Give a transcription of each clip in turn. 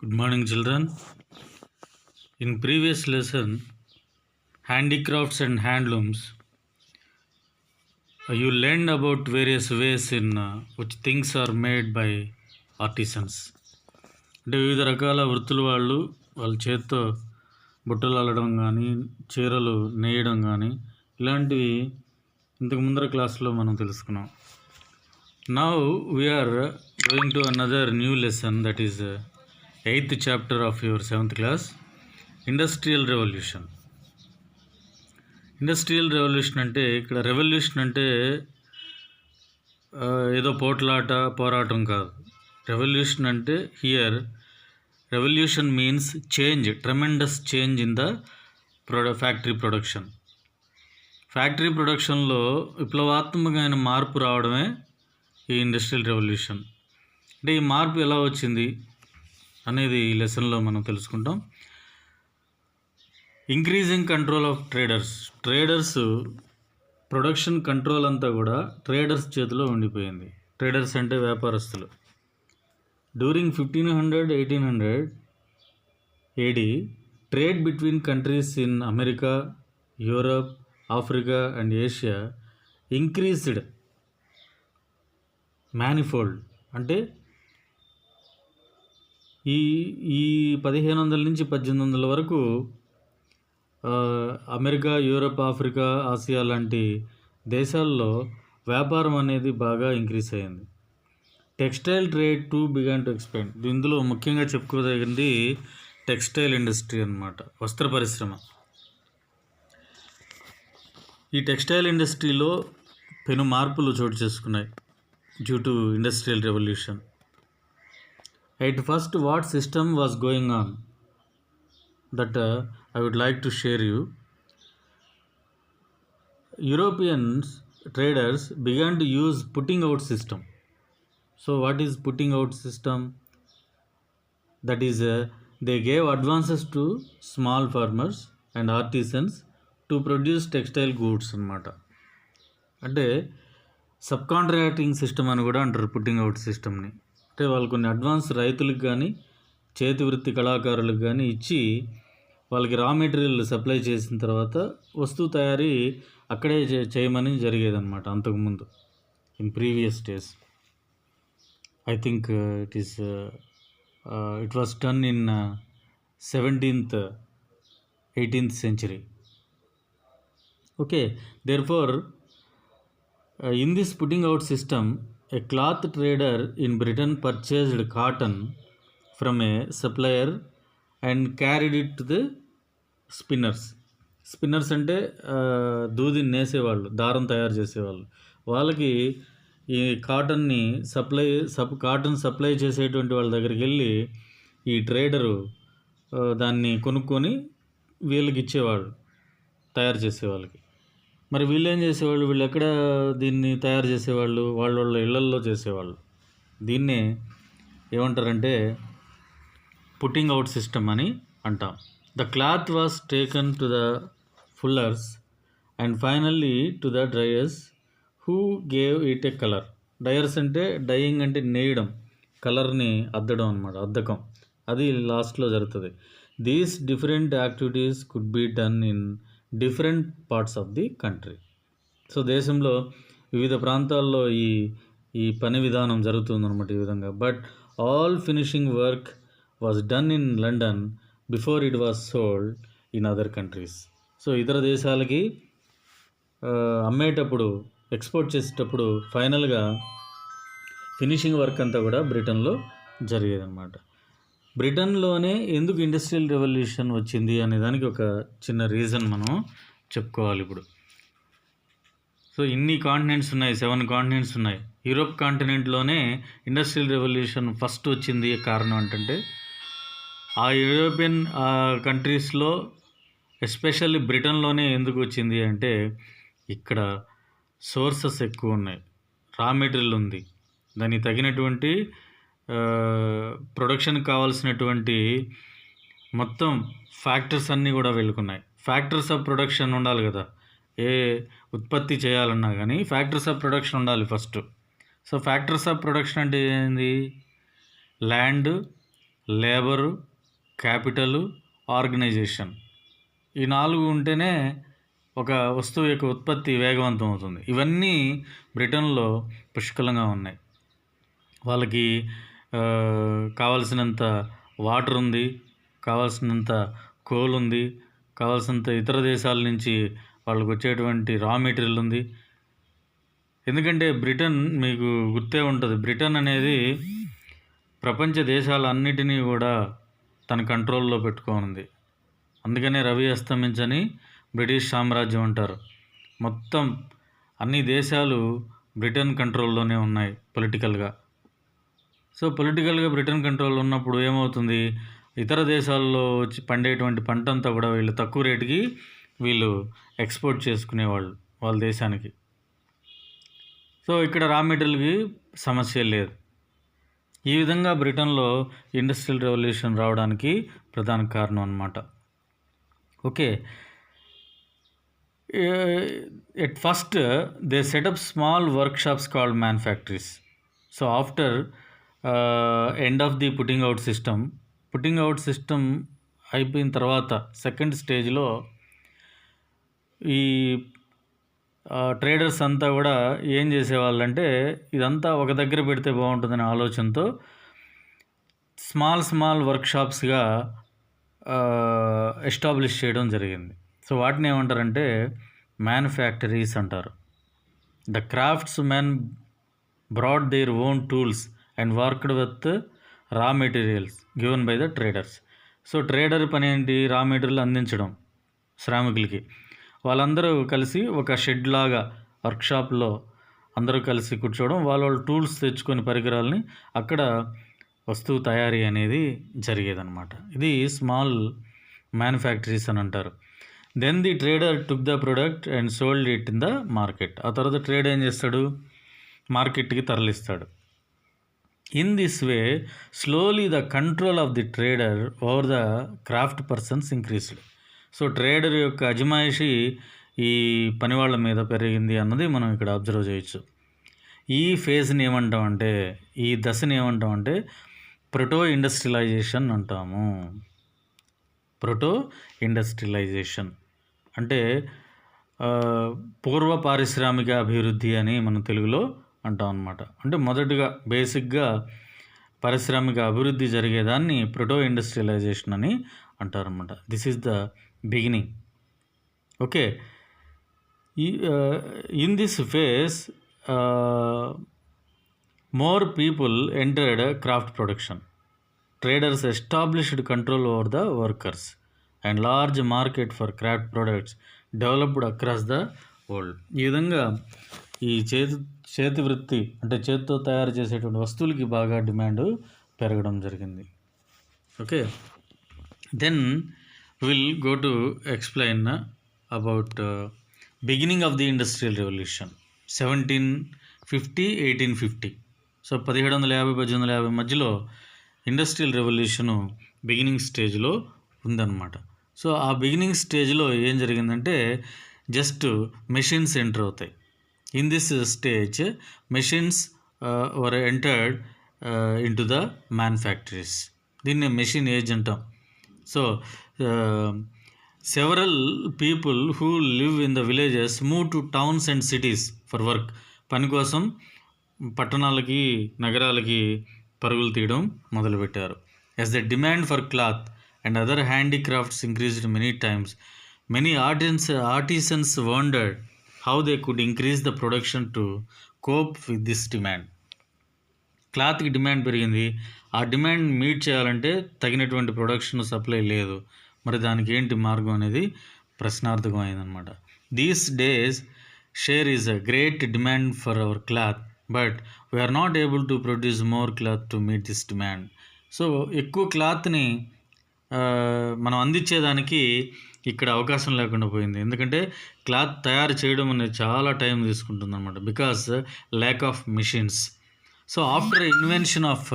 Good morning, children. In previous lesson, handicrafts and handlooms, you learned about various ways in which things are made by artisans. అంటే వివిధ రకాల వృత్తుల వాళ్ళ చేత్తో బుట్టలు అల్లడం కానీ చీరలు నేయడం కానీ ఇలాంటివి ఇంతకు ముందర క్లాస్లో మనం తెలుసుకున్నాం. Now we're going to another new lesson, that is 8th chapter of your 7th class, industrial revolution. Industrial revolution అంటే ఇక్కడ రెవల్యూషన్ అంటే ఏదో పోరాటం కాదు. రెవల్యూషన్ అంటే here revolution means change, tremendous change in the factory production. Factory ప్రొడక్షన్లో విప్లవాత్మకమైన మార్పు రావడమే ఈ ఇండస్ట్రియల్ రెవల్యూషన్. అంటే ఈ మార్పు ఎలా వచ్చింది అనేది ఈ లెసన్లో మనం తెలుసుకుంటాం. Increasing control of traders production control అంతా కూడా ట్రేడర్స్ చేతిలో ఉండిపోయింది. ట్రేడర్స్ అంటే వ్యాపారస్తులు. During 1500-1800 AD, trade between countries in America, Europe, Africa and Asia increased manifold. అంటే ఈ 1500 నుంచి 1800 వరకు అమెరికా, యూరప్, ఆఫ్రికా, ఆసియా లాంటి దేశాల్లో వ్యాపారం అనేది బాగా ఇంక్రీజ్ అయ్యింది. Textile trade to began to expand. ఇందులో ముఖ్యంగా చెప్పుకోదగింది టెక్స్టైల్ ఇండస్ట్రీ అన్నమాట, వస్త్ర పరిశ్రమ. ఈ టెక్స్టైల్ ఇండస్ట్రీలో పెను మార్పులు చోటు చేసుకున్నాయి due to industrial revolution. At first, what system was going on that I would like to share you. European traders began to use putting out system. So what is putting out system? That is they gave advances to small farmers and artisans to produce textile goods అన్నమాట. అంటే sub contracting system అని కూడా అంటారు putting out సిస్టమ్ని. అంటే వాళ్ళు కొన్ని advance రైతులకు కానీ చేతి వృత్తి కళాకారులకు కానీ ఇచ్చి వాళ్ళకి రా మెటీరియల్ సప్లై చేసిన తర్వాత వస్తువు తయారీ అక్కడే చేయమని జరిగేదన్నమాట అంతకుముందు. In previous days I think it was done in 17th 18th century. Okay, therefore in this putting out system, a cloth trader in Britain purchased cotton from a supplier and carried it to the spinners. Spinners అంటే దూదిని నేసేవాళ్ళు, దారం తయారు చేసేవాళ్ళు. వాళ్ళకి ఈ కాటన్ని cotton supply చేసేటువంటి వాళ్ళ దగ్గరికి వెళ్ళి ఈ ట్రేడరు దాన్ని కొనుక్కొని వీళ్ళకి ఇచ్చేవాళ్ళు, తయారు చేసేవాళ్ళకి. మరి వీళ్ళు ఏం చేసేవాళ్ళు, వీళ్ళు ఎక్కడ దీన్ని తయారు చేసేవాళ్ళు, వాళ్ళ ఇళ్లల్లో చేసేవాళ్ళు. దీన్నే ఏమంటారంటే పుట్టింగ్ అవుట్ సిస్టమ్ అని అంటాం. The cloth was taken to the fullers and finally to the dyers who gave it a colour. Dyers అంటే డయింగ్ అంటే నేయడం, కలర్ని అద్దడం అనమాట, అద్దకం. అది లాస్ట్లో జరుగుతుంది. These different activities could be done in different parts of the country. So దేశంలో వివిధ ప్రాంతాల్లో ఈ పని విధానం జరుగుతుందన్నమాట ఈ విధంగా. But all finishing work was done in London before it was sold in other countries. So ఇతర దేశాలకి అమ్మేటప్పుడు, ఎక్స్పోర్ట్ చేసేటప్పుడు ఫైనల్గా ఫినిషింగ్ వర్క్ అంతా కూడా బ్రిటన్లో జరిగేదన్నమాట. బ్రిటన్లోనే ఎందుకు ఇండస్ట్రియల్ రెవల్యూషన్ వచ్చింది అనే దానికి ఒక చిన్న రీజన్ మనం చెప్పుకోవాలి ఇప్పుడు. సో ఇన్ని కాంటినెంట్స్ ఉన్నాయి, 7 కాంటినెంట్స్ ఉన్నాయి. యూరోప్ కాంటినెంట్లోనే ఇండస్ట్రియల్ రెవల్యూషన్ ఫస్ట్ వచ్చింది. కారణం ఏంటంటే ఆ యూరోపియన్ కంట్రీస్లో ఎస్పెషల్లీ బ్రిటన్లోనే ఎందుకు వచ్చింది అంటే ఇక్కడ సోర్సెస్ ఎక్కువ ఉన్నాయి, రా మెటీరియల్ ఉంది, దానికి తగినటువంటి ప్రొడక్షన్కి కావాల్సినటువంటి మొత్తం ఫ్యాక్టర్స్ అన్నీ కూడా వెళ్ళుకున్నాయి. ఫ్యాక్టర్స్ ఆఫ్ ప్రొడక్షన్ ఉండాలి కదా, ఏ ఉత్పత్తి చేయాలన్నా కానీ ఫ్యాక్టర్స్ ఆఫ్ ప్రొడక్షన్ ఉండాలి first. So factors of production అంటే ఏంది? Land, labour, capital, organisation. ఈ 4 ఉంటేనే ఒక వస్తువు యొక్క ఉత్పత్తి వేగవంతం అవుతుంది. ఇవన్నీ బ్రిటన్లో పుష్కలంగా ఉన్నాయి. వాళ్ళకి కావాల్సినంత వాటర్ ఉంది, కావాల్సినంత కోల్ ఉంది, కావాల్సినంత ఇతర దేశాల నుంచి వాళ్ళకు వచ్చేటువంటి రా మెటీరియల్ ఉంది. ఎందుకంటే బ్రిటన్ మీకు గుర్తే ఉంటుంది, బ్రిటన్ అనేది ప్రపంచ దేశాలన్నిటినీ కూడా తన కంట్రోల్లో పెట్టుకోనుంది. అందుకనే రవి అస్తమించని బ్రిటిష్ సామ్రాజ్యం అంటారు. మొత్తం అన్ని దేశాలు బ్రిటన్ కంట్రోల్లోనే ఉన్నాయి పొలిటికల్గా. సో పొలిటికల్గా బ్రిటన్ కంట్రోల్ ఉన్నప్పుడు ఏమవుతుంది, ఇతర దేశాల్లో వచ్చి పండేటువంటి పంట అంతా కూడా వీళ్ళు తక్కువ రేటుకి వీళ్ళు ఎక్స్పోర్ట్ చేసుకునేవాళ్ళు వాళ్ళ దేశానికి. సో ఇక్కడ రా మెటీరియల్కి సమస్య లేదు. ఈ విధంగా బ్రిటన్లో ఇండస్ట్రియల్ రెవల్యూషన్ రావడానికి ప్రధాన కారణం అన్నమాట. Okay, at first they set up small workshops called manufactories. So after end of the putting out system అయిపోయిన తర్వాత సెకండ్ స్టేజ్లో ఈ ట్రేడర్స్ అంతా కూడా ఏం చేసేవాళ్ళంటే ఇదంతా ఒక దగ్గర పెడితే బాగుంటుందనే ఆలోచనతో స్మాల్ వర్క్షాప్స్గా ఎస్టాబ్లిష్ చేయడం జరిగింది. సో వాటిని ఏమంటారంటే మ్యానుఫ్యాక్టరీస్ అంటారు. The craftsmen brought their own tools and worked with raw materials given by the traders. So trader పని ఏంటి, రా మెటీరియల్ అందించడం శ్రామికులకి. వాళ్ళందరూ కలిసి ఒక షెడ్ లాగా వర్క్షాప్లో అందరూ కలిసి కూర్చోవడం, వాళ్ళ టూల్స్ తెచ్చుకొని పరికరాలని అక్కడ వస్తువు తయారీ అనేది జరిగేదన్నమాట. ఇది స్మాల్ మ్యానుఫ్యాక్టరీస్ అని అంటారు. Then the trader took the product and sold it in the market. ఆ తర్వాత ట్రేడ్ ఏం చేస్తాడు, మార్కెట్కి తరలిస్తాడు. In this way slowly the control of the trader over the craft persons increased. So trader యొక్క అజమాయిషి ఈ పనివాళ్ళ మీద పెరిగింది అన్నది మనం ఇక్కడ అబ్జర్వ్ చేయొచ్చు. ఈ ఫేజ్ని ఏమంటామంటే, ఈ దశని ఏమంటామంటే ప్రోటో ఇండస్ట్రియలైజేషన్ అంటాము. ప్రోటో ఇండస్ట్రియలైజేషన్ అంటే పూర్వ పారిశ్రామిక అభివృద్ధి అని మనం తెలుగులో అంటాం అన్నమాట. అంటే మొదటగా బేసిక్గా పారిశ్రామిక అభివృద్ధి జరిగేదాన్ని ప్రోటో ఇండస్ట్రియలైజేషన్ అని అంటారన్నమాట. This is the beginning. Okay, in this phase more people entered craft production. Traders established control over the workers and large market for craft products developed across the world. ఈ విధంగా ఈ చేతి వృత్తి అంటే చేతితో తయారు చేసేటువంటి వస్తువులకి బాగా డిమాండ్ పెరగడం జరిగింది. Okay, then will go to explain about beginning of the industrial revolution 1750-1850. So 1750-1850 మధ్యలో ఇండస్ట్రియల్ రెవల్యూషను బిగినింగ్ స్టేజ్లో ఉందన్నమాట. సో ఆ బిగినింగ్ స్టేజ్లో ఏం జరిగిందంటే జస్ట్ మెషిన్స్ ఎంటర్ అవుతాయి. In this stage machines were entered into the manufactories. దీన్ని మెషిన్ ఏజ్ అంటాం. So several people who live in the villages move to towns and cities for work. పని కోసం పట్టణాలకి నగరాలకి పరుగులు తీయడం మొదలుపెట్టారు. As the demand for cloth and other handicrafts increased many times, many artisans wondered how they could increase the production to cope with this demand. క్లాత్కి demand పెరిగింది, ఆ డిమాండ్ మీట్ చేయాలంటే తగినటువంటి ప్రొడక్షన్ సప్లై లేదు. మరి దానికి ఏంటి మార్గం అనేది ప్రశ్నార్థకం అయిందనమాట. These days there is a great demand for our cloth but we are not able to produce more cloth to meet this demand. So ఎక్కువ క్లాత్ని మనం అందించేదానికి ఇక్కడ అవకాశం లేకుండా పోయింది. ఎందుకంటే క్లాత్ తయారు చేయడం అనేది చాలా టైం తీసుకుంటుంది అనమాట, because lack of machines. So after invention of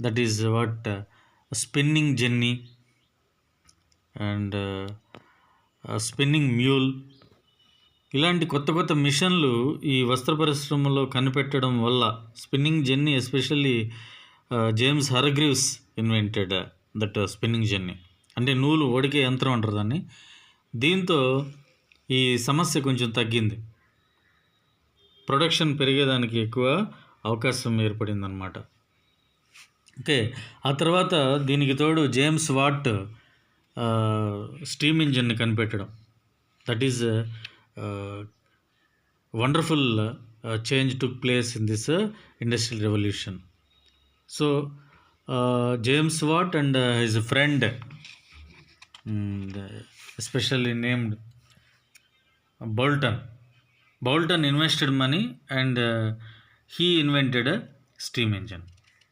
that is what spinning jenny and spinning mule, ఇలాంటి కొత్త కొత్త మిషన్లు ఈ వస్త్ర పరిశ్రమలో కనిపెట్టడం వల్ల, spinning jenny especially James Hargreaves invented that spinning jenny, అంటే నూలు వడికే యంత్రం అంటారు దాన్ని. దీంతో ఈ సమస్య కొంచెం తగ్గింది, ప్రొడక్షన్ పెరిగేదానికి ఎక్కువ అవకాశం ఏర్పడిందనమాట. ఓకే, ఆ తర్వాత దీనికి తోడు జేమ్స్ వాట్ స్టీమ్ ఇంజిన్ని కనిపెట్టడం, that is wonderful change took place in this industrial revolution. So James Watt and his friend, especially named Boulton invested money and he invented a steam engine.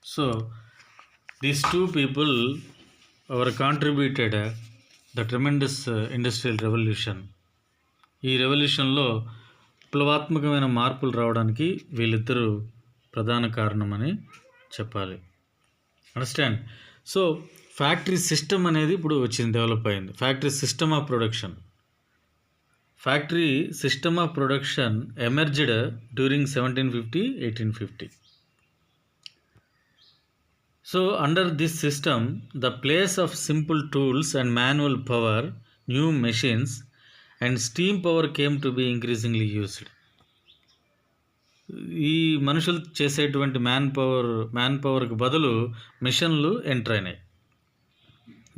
So these two people were contributed the tremendous industrial revolution. ఈ రెవల్యూషన్లో విప్లవాత్మకమైన మార్పులు రావడానికి వీళ్ళిద్దరూ ప్రధాన కారణమని చెప్పాలి. Understand? So factory system అనేది ఇప్పుడు వచ్చింది, డెవలప్ అయింది. Factory system of production. Factory system of production emerged during 1750-1850. So under this system the place of simple tools and manual power, new machines and steam power came to be increasingly used. ఈ మనుషులు చేసేటువంటి man పవర్కి బదులు మిషన్లు enter అయినాయి.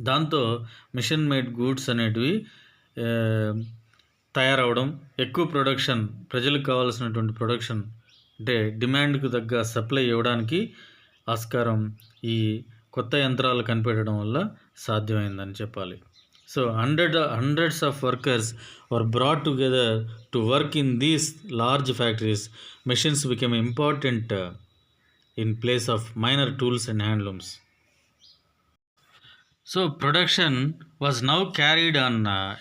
దాంతో machine made goods అనేటివి తయారవడం, ఎక్కువ production, ప్రజలకు కావాల్సినటువంటి ప్రొడక్షన్ అంటే డిమాండ్కు తగ్గ సప్లై ఇవ్వడానికి ఆస్కారం ఈ కొత్త యంత్రాలు కనిపెట్టడం వల్ల సాధ్యమైందని చెప్పాలి. So hundreds of workers were brought together to work in these large factories. Machines became important in place of minor tools and handlooms. So production was now carried on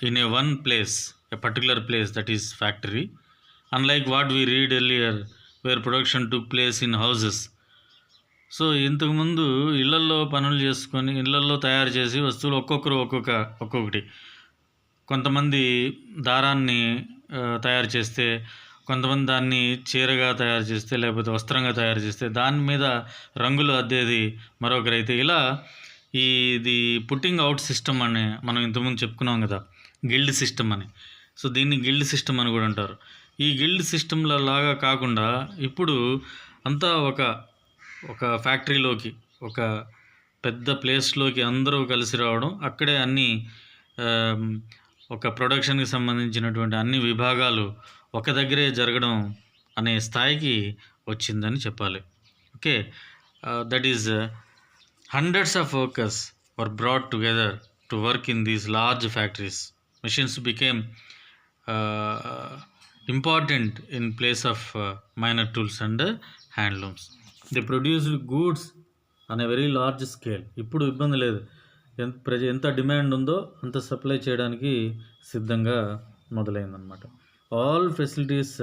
in one place, a particular place, that is factory. Unlike what we read earlier, where production took place in houses. So ఇంతకుముందు ఇళ్లల్లో పనులు చేసుకొని ఇళ్లల్లో తయారు చేసి వస్తువులు ఒక్కొక్కటి, కొంతమంది దారాన్ని తయారు చేస్తే, కొంతమంది దాన్ని చీరగా తయారు చేస్తే, లేకపోతే వస్త్రంగా తయారు చేస్తే దాని మీద రంగులు అద్దేది మరొకరైతే. ఇలా ఇది పుట్టింగ్ అవుట్ సిస్టమ్ అని మనం ఇంతకుముందు చెప్పుకున్నాం కదా, గిల్డ్ సిస్టమ్ అని. సో దీన్ని గిల్డ్ సిస్టమ్ అని కూడా అంటారు. ఈ గిల్డ్ సిస్టమ్ల లాగా కాకుండా ఇప్పుడు అంతా ఒక ఫ్యాక్టరీలోకి, ఒక పెద్ద ప్లేస్లోకి అందరూ కలిసి రావడం, అక్కడే అన్ని ఒక ప్రొడక్షన్కి సంబంధించినటువంటి అన్ని విభాగాలు ఒక దగ్గరే జరగడం అనే స్థాయికి వచ్చిందని చెప్పాలి. Okay, that is hundreds of workers were brought together to work in these large factories. Machines became important in place of minor tools and handlooms. They produced goods on a very large scale. ఇప్పుడు ఇబ్బంది లేదు, ఎంత demand ఉందో అంత supply చేయడానికి సిద్ధంగా మొదలైందనమాట. All facilities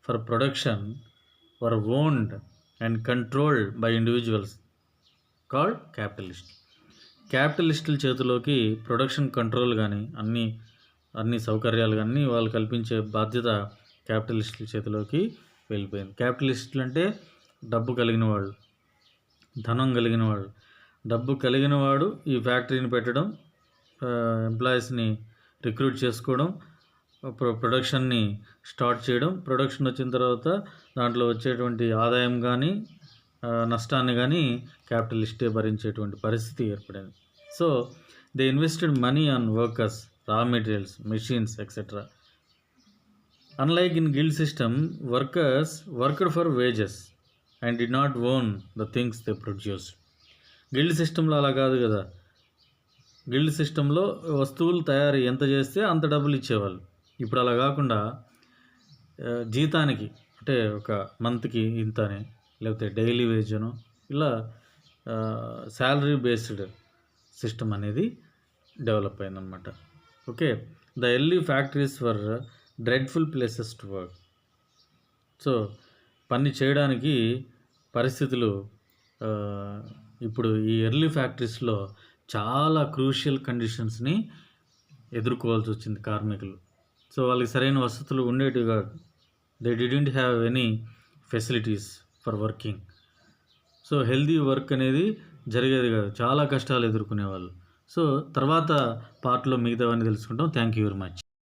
for production were owned and controlled by individuals called క్యాపిటలిస్టుల చేతిలోకి ప్రొడక్షన్ కంట్రోల్ కానీ అన్ని సౌకర్యాలు కానీ వాళ్ళు కల్పించే బాధ్యత క్యాపిటలిస్టుల చేతిలోకి వెళ్ళిపోయింది. క్యాపిటలిస్టులు అంటే డబ్బు కలిగిన వాళ్ళు, ధనం కలిగిన వాళ్ళు. డబ్బు కలిగిన వాడు ఈ ఫ్యాక్టరీని పెట్టడం, ఎంప్లాయీస్ని రిక్రూట్ చేసుకోవడం, ప్రొడక్షన్ని స్టార్ట్ చేయడం, ప్రొడక్షన్ వచ్చిన తర్వాత దాంట్లో వచ్చేటువంటి ఆదాయం కానీ నష్టాన్ని కానీ క్యాపిటలిస్టే భరించేటువంటి పరిస్థితి ఏర్పడింది. So they invested money on workers, రా materials, machines etcetera. Unlike in guild system, workers worked for wages and did not own the things they produce. Guild సిస్టంలో అలా కాదు కదా. గిల్డ్ సిస్టంలో వస్తువులు తయారు ఎంత చేస్తే అంత డబ్బులు ఇచ్చేవాళ్ళు. ఇప్పుడు అలా కాకుండా జీతానికి, అంటే ఒక మంత్కి ఇంత అని, లేకపోతే డైలీ వేజ్ అను, ఇలా శాలరీ బేస్డ్ సిస్టమ్ అనేది డెవలప్ అయిందనమాట. Okay, the early factories were dreadful places to work. So పని చేయడానికి పరిస్థితులు ఇప్పుడు ఈ ఎర్లీ ఫ్యాక్టరీస్లో చాలా క్రూషియల్ కండిషన్స్ని ఎదుర్కోవాల్సి వచ్చింది కార్మికులు. సో వాళ్ళకి సరైన వసతులు ఉండేటివి కాదు. They didn't have any facilities for working. So healthy work అనేది జరిగేది కాదు, చాలా కష్టాలు ఎదుర్కొనేవాళ్ళు. సో తర్వాత పార్ట్లో మిగతావన్నీ తెలుసుకుంటాం. Thank you very much.